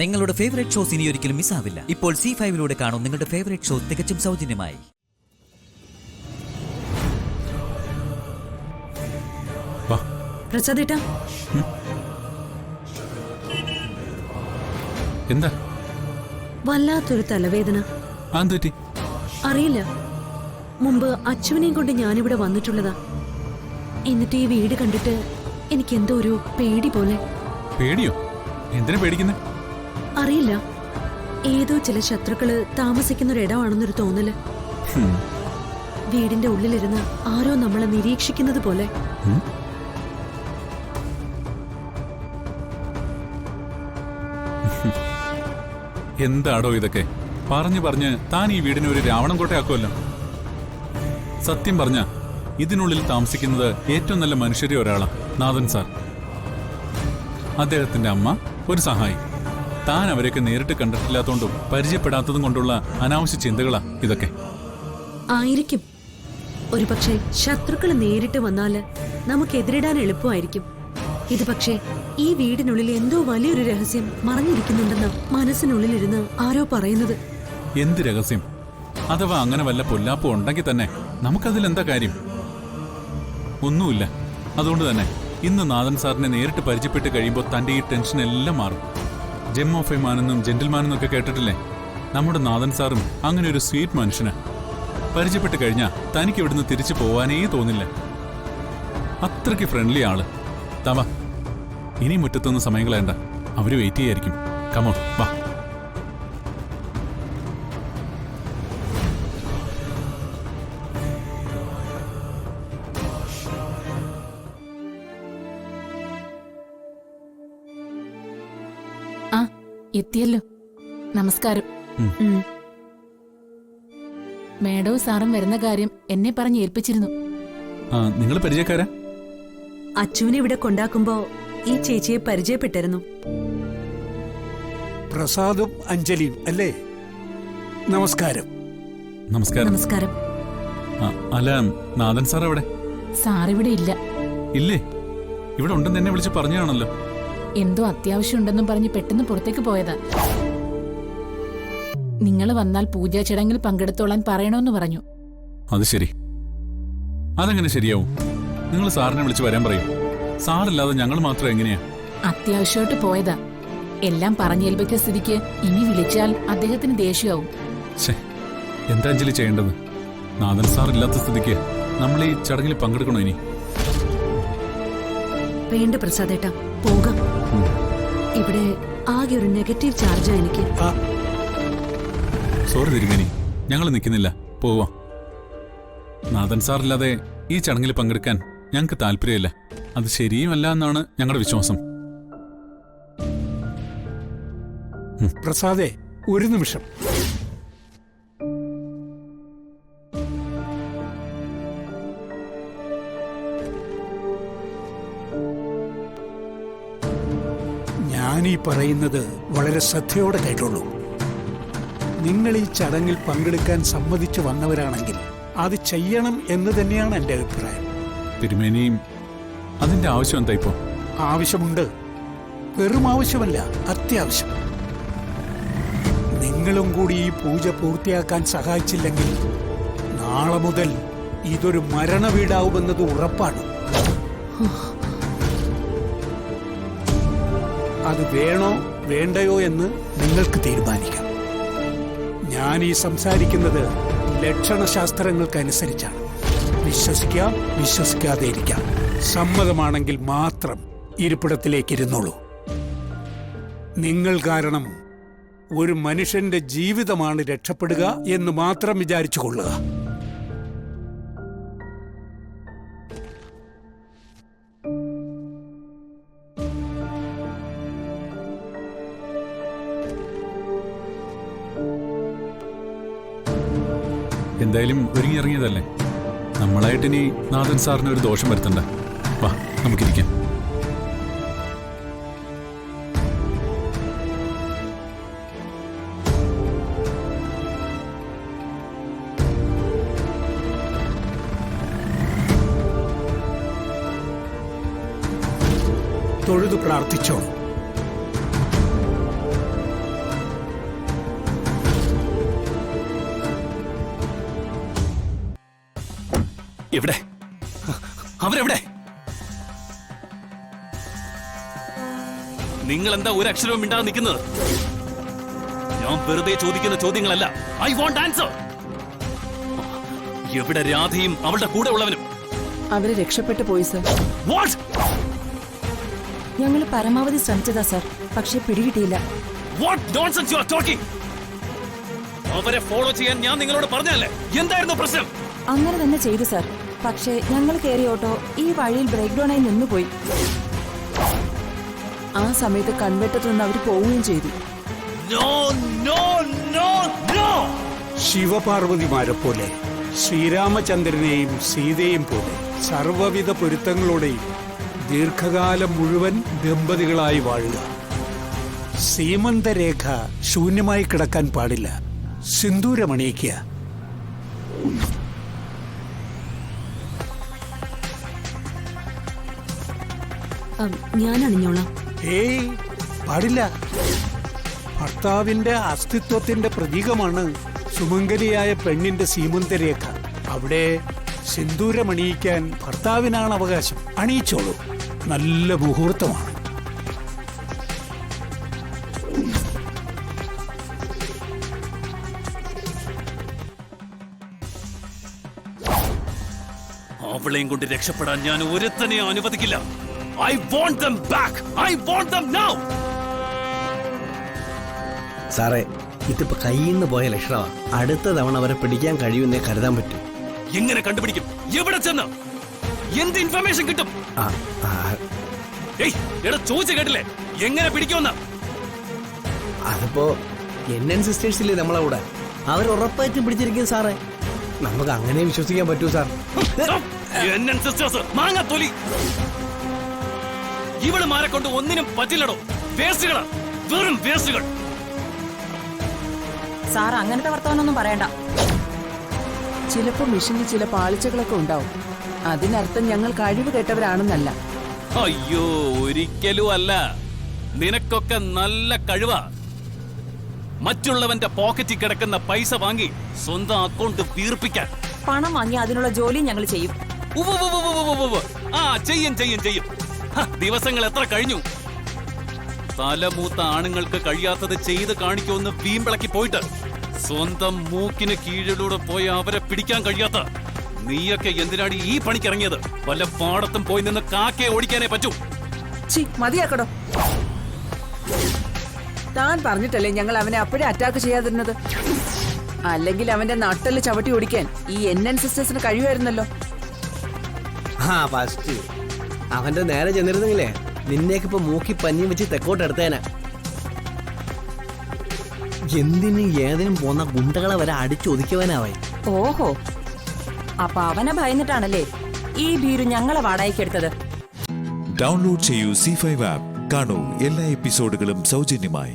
നിങ്ങളുടെ favourite shows ഇനി ഒരിക്കലും മിസ്സാവില്ല. ഇപ്പോൾ C5 കാണും നിങ്ങളുടെ ഫേവറേറ്റ് ഷോ തികച്ചും സൗജന്യമായി. പ്രസാദേട്ടാ, എന്താ വല്ലാത്തൊരു തലവേദന. അറിയില്ല, മുമ്പ് അച്ചുവിനെയും കൊണ്ട് ഞാനിവിടെ വന്നിട്ടുള്ളതാ. എന്നിട്ട് ഈ വീട് കണ്ടിട്ട് എനിക്ക് എന്തോ ഒരു പേടി പോലെ. പേടിയോ? എന്തിനാ പേടിക്കുന്നേ? അറിയില്ല, ഏതോ ചില ശത്രുക്കള് താമസിക്കുന്ന ഒരിടമാണെന്നൊരു തോന്നല്. വീടിന്റെ ഉള്ളിലിരുന്ന് ആരോ നമ്മളെ നിരീക്ഷിക്കുന്നത് പോലെ. എന്താടോ ഇതൊക്കെ? പറഞ്ഞ് താൻ ഈ വീടിനെ ഒരു രാവണം കോട്ടയാക്കുമല്ലോ. സത്യം പറഞ്ഞ ഇതിനുള്ളിൽ താമസിക്കുന്നത് ഏറ്റവും നല്ല മനുഷ്യരെ ഒരാളാ നാഥൻ സാർ. അദ്ദേഹത്തിന്റെ അമ്മ, ഒരു സഹായി. താൻ അവരെയൊക്കെ നേരിട്ട് കണ്ടിട്ടില്ലാത്തോണ്ടും പരിചയപ്പെടാത്തതും കൊണ്ടുള്ള അനാവശ്യ ചിന്തകളാ ഇതൊക്കെ. ആയിരിക്കും. ഒരു പക്ഷേ ശത്രുക്കള് നേരിട്ട് വന്നാല് നമുക്കെതിരിടാൻ എളുപ്പമായിരിക്കും. ഇത് പക്ഷേ ഈ വീടിനുള്ളിൽ എന്തോ വലിയൊരു രഹസ്യം മറഞ്ഞിരിക്കുന്നുണ്ടെന്ന് മനസ്സിനുള്ളിലിരുന്ന് ആരോ പറയുന്നത്. എന്ത് രഹസ്യം? അഥവാ അങ്ങനെ വല്ല പൊല്ലാപ്പോ ഉണ്ടെങ്കിൽ തന്നെ നമുക്കതിലെന്താ കാര്യം? ഒന്നുമില്ല. അതുകൊണ്ട് തന്നെ ഇന്ന് നാഥൻ സാറിനെ നേരിട്ട് പരിചയപ്പെട്ട് കഴിയുമ്പോൾ തന്റെ ഈ ടെൻഷൻ എല്ലാം മാറും. ജെം ഓഫ് എ മാനെന്നും ജെന്റിൽമാനെന്നും ഒക്കെ കേട്ടിട്ടില്ലേ? നമ്മുടെ നാഥൻ സാറും അങ്ങനെ ഒരു സ്വീറ്റ് മനുഷ്യന്. പരിചയപ്പെട്ട് കഴിഞ്ഞാൽ തനിക്ക് ഇവിടുന്ന് തിരിച്ചു പോവാനേ തോന്നില്ല. അത്രയ്ക്ക് ഫ്രണ്ട്ലി ആള്. തവ ഇനി മുറ്റത്തൊന്നും സമയം കളയണ്ട, അവര് വെയിറ്റ് ചെയ്യായിരിക്കും. കമോൺ, വാ. എത്തിയല്ലോ. നമസ്കാരം. മേഡവും സാറും വരുന്ന കാര്യം എന്നെ പറഞ്ഞ് ഏൽപ്പിച്ചിരുന്നു. നിങ്ങൾ പരിചയക്കാരാ? അച്ചുവിനെ ഇവിടെ കൊണ്ടാക്കുമ്പോ ഈ ചേച്ചിയെ പരിചയപ്പെട്ടിരുന്നു. പ്രസാദും അഞ്ജലിയും അല്ലേ? നമസ്കാരം. നമസ്കാരം. നമസ്കാരം. അല്ല, നാഥൻ സാർ എവിടെ? സാർ ഇവിടെ ഇല്ല. ഇല്ലേ? ഇവിടെ ഉണ്ടെന്ന് എന്നെ വിളിച്ച് പറഞ്ഞാണല്ലോ. എന്തോ അത്യാവശ്യം ഉണ്ടെന്നും പറഞ്ഞ് പെട്ടെന്ന് പുറത്തേക്ക് പോയതാ. നിങ്ങൾ വന്നാൽ പൂജാ ചടങ്ങിൽ പങ്കെടുത്തോളാൻ പറയണമെന്ന് പറഞ്ഞു. അത് ശരി. അതെങ്ങനെ ശരിയാവും? നിങ്ങൾ സാറിനെ വിളിച്ച് വരാൻ പറയും. സാറില്ലാതെ ഞങ്ങൾ മാത്രം എങ്ങനെയാ? അത്യാവശ്യമായിട്ട് പോയതാ. എല്ലാം പറഞ്ഞേൽപ്പിച്ച സ്ഥിതിക്ക് ഇനി വിളിച്ചാൽ അദ്ദേഹത്തിന് ദേഷ്യമാവും. എന്താ അഞ്ജലി ചെയ്യേണ്ടത്? നാഥൻ സാർ ഇല്ലാത്ത സ്ഥിതിക്ക് നമ്മൾ ഈ ചടങ്ങിൽ പങ്കെടുക്കണോ ഇനി? വേണ്ട പ്രസാദേട്ടാ, പോകാം. ഇവിടെ ആകെ ഒരു നെഗറ്റീവ് ചാർജാ എനിക്ക്. സോറി തിരുമേനി, ഞങ്ങൾ നിൽക്കുന്നില്ല, പോവാം. നാഥൻ സാറില്ലാതെ ഈ ചടങ്ങിൽ പങ്കെടുക്കാൻ ഞങ്ങൾക്ക് താല്പര്യമില്ല. അത് ശരിയുമല്ല എന്നാണ് ഞങ്ങളുടെ വിശ്വാസം. പ്രസാദേ, ഒരു നിമിഷം. ഞാനീ പറയുന്നത് വളരെ ശ്രദ്ധയോടെ കേട്ടോളൂ. നിങ്ങൾ ഈ ചടങ്ങിൽ പങ്കെടുക്കാൻ സമ്മതിച്ചു വന്നവരാണെങ്കിൽ അത് ചെയ്യണം എന്ന് തന്നെയാണ് എൻ്റെ അഭിപ്രായം. തിരുമേനിയും അതിന്റെ ആവശ്യം എന്താ ഇപ്പോ? ആവശ്യമുണ്ട്. വെറും ആവശ്യമല്ല, അത്യാവശ്യം. നിങ്ങളും കൂടി ഈ പൂജ പൂർത്തിയാക്കാൻ സഹായിച്ചില്ലെങ്കിൽ നാളെ മുതൽ ഇതൊരു മരണ വീടാവുമെന്നത് ഉറപ്പാണ്. അത് വേണോ വേണ്ടയോ എന്ന് നിങ്ങൾക്ക് തീരുമാനിക്കാം. ഞാൻ ഈ സംസാരിക്കുന്നത് ലക്ഷണശാസ്ത്രങ്ങൾക്കനുസരിച്ചാണ്. വിശ്വസിക്കാം, വിശ്വസിക്കാതെ ഇരിക്കാം. സമ്മതമാണെങ്കിൽ മാത്രം ഇരിപ്പിടത്തിലേക്ക് ഇരുന്നോളൂ. നിങ്ങൾ കാരണം ഒരു മനുഷ്യന്റെ ജീവിതമാണ് രക്ഷപ്പെടുക എന്ന് മാത്രം വിചാരിച്ചു കൊള്ളുക. എന്തായാലും ഒരുങ്ങിയിറങ്ങിയതല്ലേ, നമ്മളായിട്ടിനി നാഥൻ സാറിന് ഒരു ദോഷം വരുത്തണ്ട. വാ, നമുക്കിരിക്കാം. തൊഴുതു പ്രാർത്ഥിച്ചോ. എവിടെ? അവരെവിടെ? നിങ്ങൾ എന്താ ഒരു അക്ഷരവും മിണ്ടാതെ നിൽക്കുന്നത്? ഞാൻ വെറുതെ ചോദിക്കുന്ന ചോദ്യങ്ങളല്ല. I won't answer. എവിടെ രാധയും അവളുടെ കൂടെ ഉള്ളവനും? അവര് രക്ഷപ്പെട്ടു പോയി സർ. വാട്ട്? ഞങ്ങൾ പരമാവധി ശ്രമിച്ചതാ സർ, പക്ഷെ പിടികിട്ടിയില്ല. What nonsense you are talking? അവരെ ഫോളോ ചെയ്യാൻ ഞാൻ നിങ്ങളോട് പറഞ്ഞല്ലേ? എന്തായിരുന്നു പ്രശ്നം? അങ്ങനെ തന്നെ ചെയ്തു സർ. പക്ഷേ ഞങ്ങൾ കയറിയ ഓട്ടോ ഈ വഴിയിൽ ബ്രേക്ക് ഡൗൺ ആയി നിന്നുപോയി. ആ സമയത്ത് കൺവെട്ടത്തു നിന്ന് അവർ പോവുകയും ചെയ്തു. No no no no. ശിവപാർവതിമാരെ പോലെ, ശ്രീരാമചന്ദ്രനെയും സീതയും പോലെ സർവവിധ പൊരുത്തങ്ങളോടെയും ദീർഘകാലം മുഴുവൻ ദമ്പതികളായി വാഴുക. സീമന്തരേഖ ശൂന്യമായി കിടക്കാൻ പാടില്ല. സിന്ദൂരമണിയിക്കുക. ഞാൻ അണിഞ്ഞോളാം. ഏയ്, പാടില്ല. ഭർത്താവിന്റെ അസ്തിത്വത്തിന്റെ പ്രതീകമാണ് സുമംഗലിയായ പെണ്ണിന്റെ സീമന്തരേഖ. അവിടെ സിന്ദൂരമണിയിക്കാൻ ഭർത്താവിനാണ് അവകാശം. അണിയിച്ചോളൂ, നല്ല മുഹൂർത്തമാണ്. അവളെയും കൊണ്ട് രക്ഷപ്പെടാൻ ഞാൻ ഒരുത്തനെ അനുവദിക്കില്ല. I want them back. I want them now. സാറേ, ഇതിപ്പോ കയ്യിൽ നിന്ന് പോയ ലക്ഷണമാണ്. അടുത്ത തവണ അവരെ പിടിക്കാൻ കഴിയുമെന്നേ കരുതാൻ പറ്റും. എങ്ങനെ കണ്ടുപിടിക്കും? എവിടെ ചെന്ന്? എന്ത് ഇൻഫർമേഷൻ കിട്ടും? ഏയ്, എടാ ചോദിച്ചു കേട്ടില്ലേ? എങ്ങനെ പിടിക്കുമെന്ന്? അതിപ്പോ NN സിസ്റ്റേഴ്സില്ലേ നമ്മളെ കൂടെ, അവർ ഉറപ്പായിട്ടും പിടിച്ചിരിക്കും സാറേ. നമുക്ക് അങ്ങനെ വിശ്വസിക്കാൻ പറ്റൂ സാർ. NN sisters, മാങ്ങാത്തൊലി. ഇവളുമാരെ കൊണ്ട് ഒന്നിനും പറ്റില്ലടോ. വേസ്റ്റുകളാ, വെറും വേസ്റ്റുകൾ. സാർ അങ്ങനത്തെ വർത്തമാനമൊന്നും പറയണ്ട. ചിലപ്പോ മിഷനിൽ ചില പാളിച്ചകളൊക്കെ ഉണ്ടാവും. അതിനർത്ഥം ഞങ്ങൾ കഴിവ് കേട്ടവരാണെന്നല്ല. അയ്യോ, ഒരിക്കലും അല്ല. നിനക്കൊക്കെ നല്ല കഴിവാ. മറ്റുള്ളവന്റെ പോക്കറ്റിൽ കിടക്കുന്ന പൈസ വാങ്ങി സ്വന്തം അക്കൗണ്ട് വീർപ്പിക്കാൻ. പണം വാങ്ങി അതിനുള്ള ജോലി ഞങ്ങൾ ചെയ്യും. ചെയ്യും ചെയ്യും ചെയ്യും. ദിവസങ്ങൾ എത്ര കഴിഞ്ഞു? തലമൂത്ത ആണുങ്ങൾക്ക് കഴിയാത്തത് ചെയ്ത് കാണിക്കുമെന്ന് വീമ്പിളക്കി പോയിട്ട് സ്വന്തം മൂക്കിന് കീഴിലൂടെ പോയി അവരെ പിടിക്കാൻ കഴിയാത്ത നീയൊക്കെ എന്തിനാണ് ഈ പണിക്കിറങ്ങിയത്? വല്ല പാടത്തും പോയി നിന്ന് കാക്കയെ ഓടിക്കാനേ പറ്റൂ. മതിയാക്കടോ. താൻ പറഞ്ഞിട്ടല്ലേ ഞങ്ങൾ അവനെ അപ്പോഴേ അറ്റാക്ക് ചെയ്യാതിരുന്നത്? അല്ലെങ്കിൽ അവന്റെ നട്ടല് ചവിട്ടി ഓടിക്കാൻ ഈ NN സിസ്റ്റേഴ്സിന് കഴിയുമായിരുന്നല്ലോ. ഫസ്റ്റ് അവന്റെ നേരെ ചെന്നിരുന്നെങ്കിലേ നിന്നേക്കിപ്പോ മൂക്കി പഞ്ഞി വെച്ച് തെക്കോട്ട് എടുത്തേന. എന്തിനും ഏതിനും പോന്ന ഗുണ്ടകളെ വരെ അടിച്ചൊതുക്കിയവനാവായി. ഓഹോ, അപ്പൊ അവനെ ഭയന്നിട്ടാണല്ലേ ഈ ഭീരു ഞങ്ങളെ വാടകയ്ക്കെടുത്തത്? ഡൗൺലോഡ് ചെയ്യൂ C5 ആപ്പ്. കാണൂ എല്ലാ എപ്പിസോഡുകളും സൗജന്യമായി.